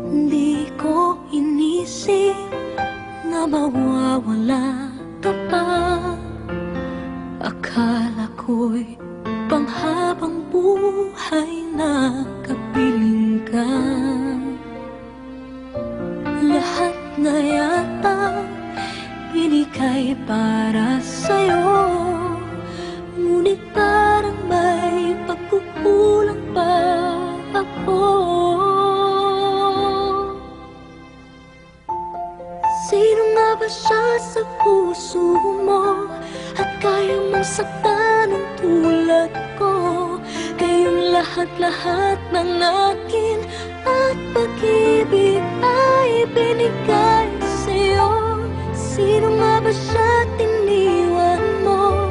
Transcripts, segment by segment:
Hindi ko inisip na mawawala ka pa. Akala ko'y panghabang buhay na kapiling ka. Lahat na yata binigay para sa'yo, ngunit parang may pagkukulang pa ako. Sino nga ba siya sa puso mo at kaya mong saktan ng tulad ko? Kayong lahat-lahat ng akin at pag-ibig ay binigay sa'yo. Sino nga ba siya tiniwan mo?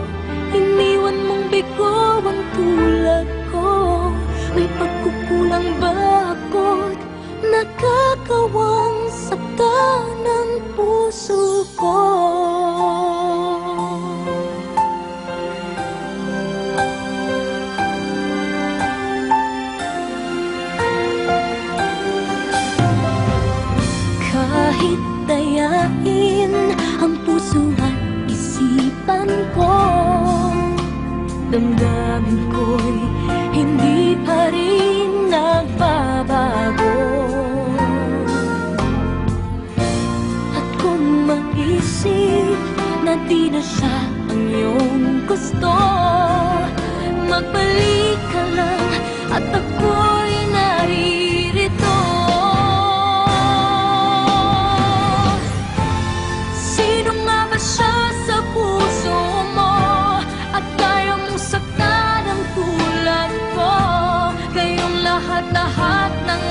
Iniwan mong bigo ang tulad ko. May pagkukulang ba ako't nakakawang saktan ng puso ko? Kahit dayain ang puso at isipan ko, damdamin ko'y hindi pa rin nagbabago. At kung mag-isip na di na siya ang iyong gusto, magbalik ka lang at ako'y naririto. Sino nga ba siya sa puso mo at kaya mong saktan ang tulad ko? Kayong lahat-lahat ng